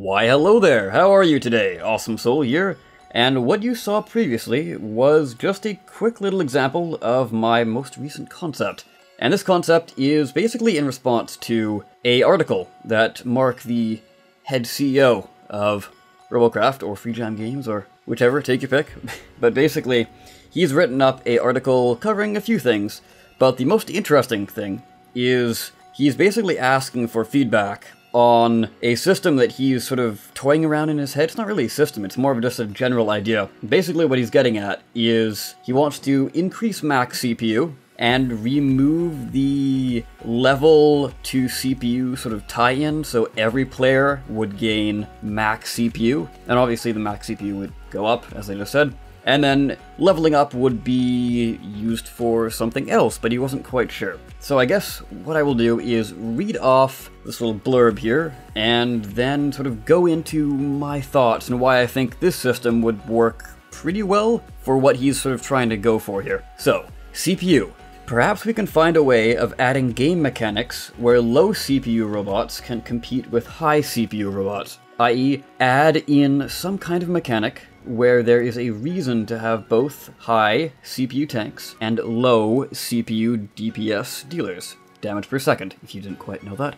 Why hello there, how are you today? Awesome Soul here, and what you saw previously was just a quick little example of my most recent concept. And this concept is basically in response to an article that Mark, the head CEO of Robocraft, or Free Jam Games, or whichever, take your pick. But basically, he's written up an article covering a few things, but the most interesting thing is he's basically asking for feedback on a system that he's sort of toying around in his head. It's not really a system, it's more of just a general idea. Basically what he's getting at is he wants to increase max CPU and remove the level to CPU sort of tie-in, so every player would gain max CPU, and obviously the max CPU would go up, as I just said. And then leveling up would be used for something else, but he wasn't quite sure. So I guess what I will do is read off this little blurb here, and then sort of go into my thoughts and why I think this system would work pretty well for what he's sort of trying to go for here. So, CPU. Perhaps we can find a way of adding game mechanics where low CPU robots can compete with high CPU robots, i.e. add in some kind of mechanic where there is a reason to have both high CPU tanks and low CPU DPS dealers, damage per second, if you didn't quite know that,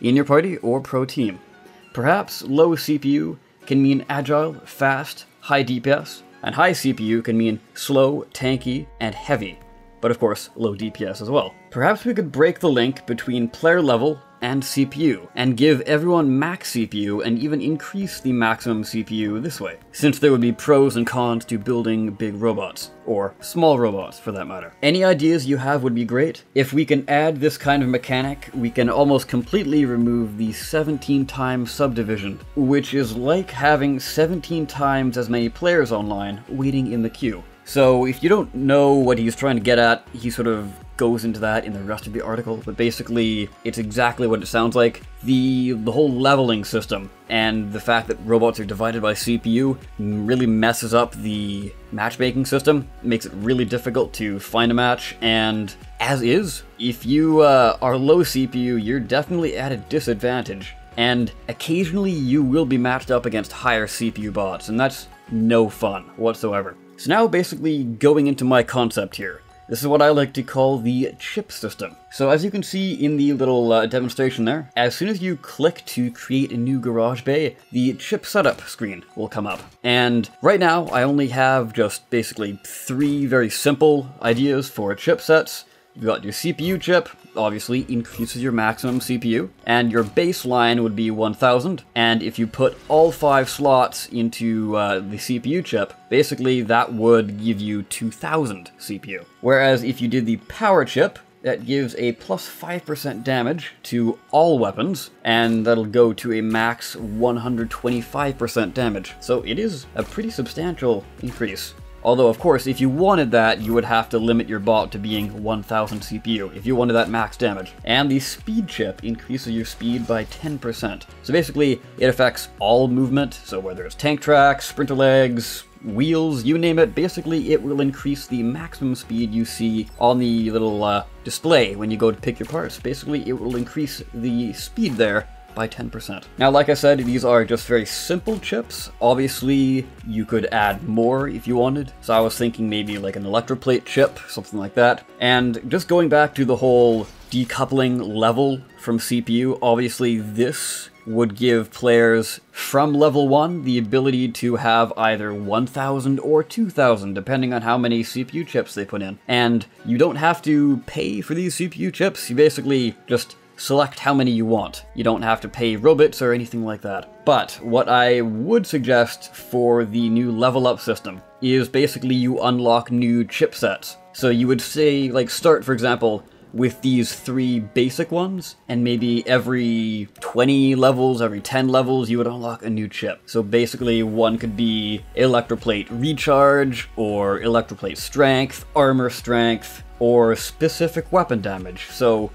in your party or pro team. Perhaps low CPU can mean agile, fast, high DPS, and high CPU can mean slow, tanky, and heavy, but of course low DPS as well. Perhaps we could break the link between player level and CPU, and give everyone max CPU and even increase the maximum CPU this way, since there would be pros and cons to building big robots, or small robots for that matter. Any ideas you have would be great. If we can add this kind of mechanic, we can almost completely remove the 17 times subdivision, which is like having 17 times as many players online waiting in the queue. So if you don't know what he's trying to get at, he sort of goes into that in the rest of the article, but basically it's exactly what it sounds like. The whole leveling system and the fact that robots are divided by CPU really messes up the matchmaking system, makes it really difficult to find a match, and as is, if you are low CPU, you're definitely at a disadvantage, and occasionally you will be matched up against higher CPU bots, and that's no fun whatsoever. So now basically going into my concept here. This is what I like to call the chip system. So as you can see in the little demonstration there, as soon as you click to create a new garage bay, the chip setup screen will come up. And right now I only have just basically 3 very simple ideas for chipsets. You've got your CPU chip, obviously increases your maximum CPU, and your baseline would be 1000, and if you put all 5 slots into the CPU chip, basically that would give you 2000 CPU. Whereas if you did the power chip, that gives a plus 5% damage to all weapons, and that'll go to a max 125% damage. So it is a pretty substantial increase. Although, of course, if you wanted that, you would have to limit your bot to being 1000 CPU, if you wanted that max damage. And the speed chip increases your speed by 10%. So basically, it affects all movement, so whether it's tank tracks, sprinter legs, wheels, you name it, basically it will increase the maximum speed you see on the little display when you go to pick your parts. Basically, it will increase the speed there by 10%. Now, like I said, these are just very simple chips. Obviously, you could add more if you wanted. So I was thinking maybe like an electroplate chip, something like that. And just going back to the whole decoupling level from CPU, obviously this would give players from level 1 the ability to have either 1000 or 2000, depending on how many CPU chips they put in. And you don't have to pay for these CPU chips, you basically just select how many you want. You don't have to pay robots or anything like that. But what I would suggest for the new level up system is basically you unlock new chipsets. So you would say, like, start, for example, with these 3 basic ones, and maybe every 20 levels, every 10 levels, you would unlock a new chip. So basically one could be electroplate recharge, or electroplate strength, armor strength, or specific weapon damage. So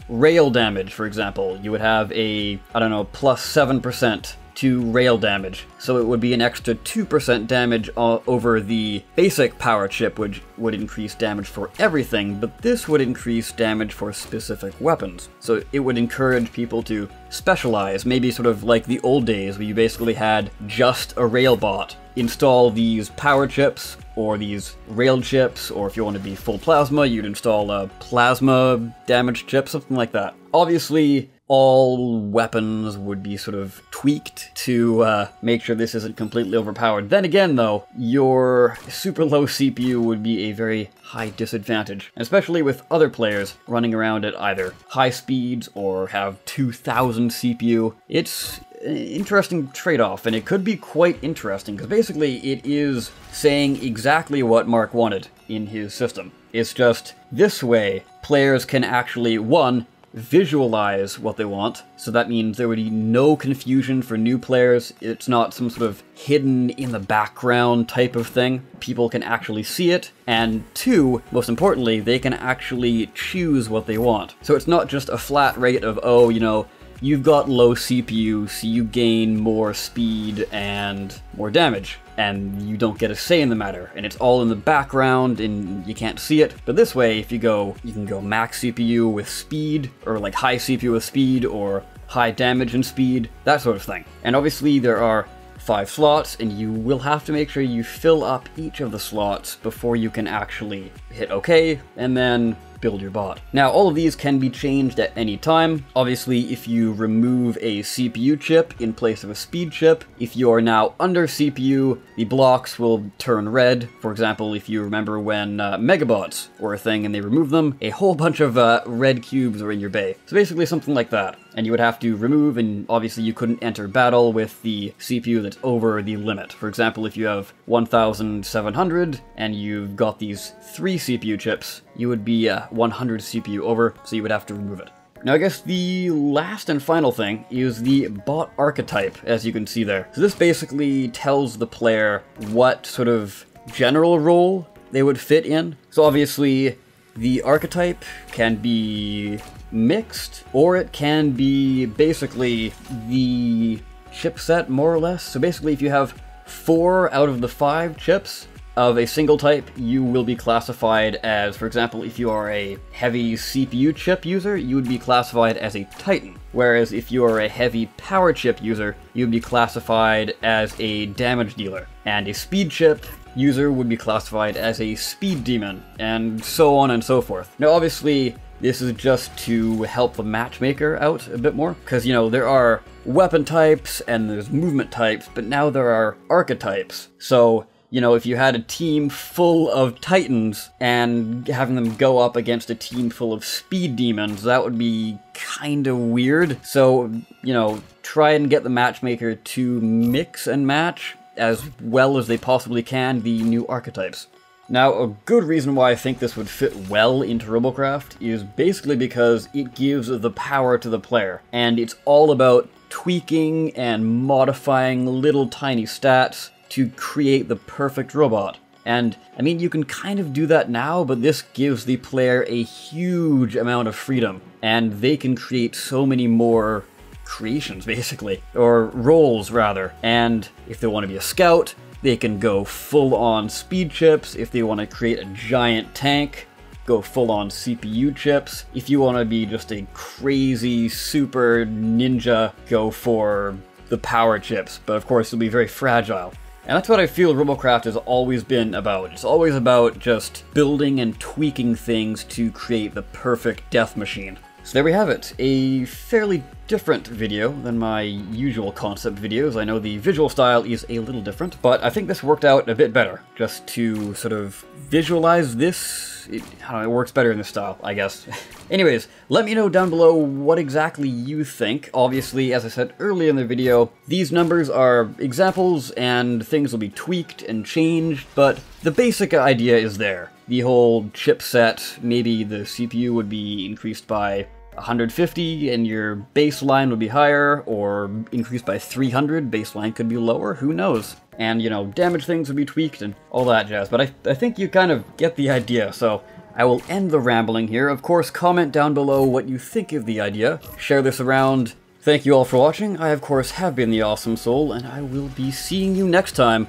rail damage, for example, you would have a, I don't know, plus 7% to rail damage. So it would be an extra 2% damage over the basic power chip, which would increase damage for everything, but this would increase damage for specific weapons. So it would encourage people to specialize, maybe sort of like the old days where you basically had just a rail bot. Install these power chips, or these rail chips, or if you want to be full plasma, you'd install a plasma damage chip, something like that. Obviously, all weapons would be sort of tweaked to make sure this isn't completely overpowered. Then again, though, your super low CPU would be a very high disadvantage, especially with other players running around at either high speeds or have 2000 CPU. It's an interesting trade-off, and it could be quite interesting, because basically it is saying exactly what Mark wanted in his system. It's just this way, players can actually, one, visualize what they want, so that means there would be no confusion for new players. It's not some sort of hidden in the background type of thing. People can actually see it, and two, most importantly, they can actually choose what they want. So it's not just a flat rate of, oh, you know, you've got low CPU, so you gain more speed and more damage, and you don't get a say in the matter, and it's all in the background and you can't see it. But this way, if you can go max CPU with speed, or like high CPU with speed, or high damage and speed, that sort of thing. And obviously there are 5 slots, and you will have to make sure you fill up each of the slots before you can actually hit OK, and then build your bot. Now, all of these can be changed at any time. Obviously, if you remove a CPU chip in place of a speed chip, if you are now under CPU, the blocks will turn red. For example, if you remember when megabots were a thing and they removed them, a whole bunch of red cubes were in your bay. So basically something like that. And you would have to remove, and obviously you couldn't enter battle with the CPU that's over the limit. For example, if you have 1700 and you've got these 3 CPU chips, you would be 100 CPU over, so you would have to remove it. Now I guess the last and final thing is the bot archetype, as you can see there. So this basically tells the player what sort of general role they would fit in. So obviously the archetype can be mixed, or it can be basically the chipset, more or less. So basically if you have 4 out of the 5 chips of a single type, you will be classified as, for example, if you are a heavy CPU chip user, you would be classified as a Titan. Whereas if you are a heavy power chip user, you would be classified as a damage dealer. And a speed chip user would be classified as a speed demon, and so on and so forth. Now obviously, this is just to help the matchmaker out a bit more, because, you know, there are weapon types and there's movement types, but now there are archetypes. So, you know, if you had a team full of Titans and having them go up against a team full of speed demons, that would be kind of weird. So, you know, try and get the matchmaker to mix and match as well as they possibly can the new archetypes. Now, a good reason why I think this would fit well into Robocraft is basically because it gives the power to the player, and it's all about tweaking and modifying little tiny stats to create the perfect robot. And, I mean, you can kind of do that now, but this gives the player a huge amount of freedom, and they can create so many more creations, basically, or roles, rather. And if they want to be a scout, they can go full-on speed chips. If they want to create a giant tank, go full-on CPU chips. If you want to be just a crazy super ninja, go for the power chips. But of course, it'll be very fragile. And that's what I feel Robocraft has always been about. It's always about just building and tweaking things to create the perfect death machine. So there we have it, a fairly different video than my usual concept videos. I know the visual style is a little different, but I think this worked out a bit better. Just to sort of visualize this, I don't know, it works better in this style, I guess. Anyways, let me know down below what exactly you think. Obviously, as I said earlier in the video, these numbers are examples and things will be tweaked and changed, but the basic idea is there. The whole chipset, maybe the CPU would be increased by 150 and your baseline would be higher, or increased by 300, baseline could be lower, who knows? And, you know, damage things would be tweaked and all that jazz, but I think you kind of get the idea, so I will end the rambling here. Of course, comment down below what you think of the idea, share this around. Thank you all for watching. I, of course, have been the Awesome Soul, and I will be seeing you next time.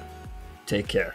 Take care.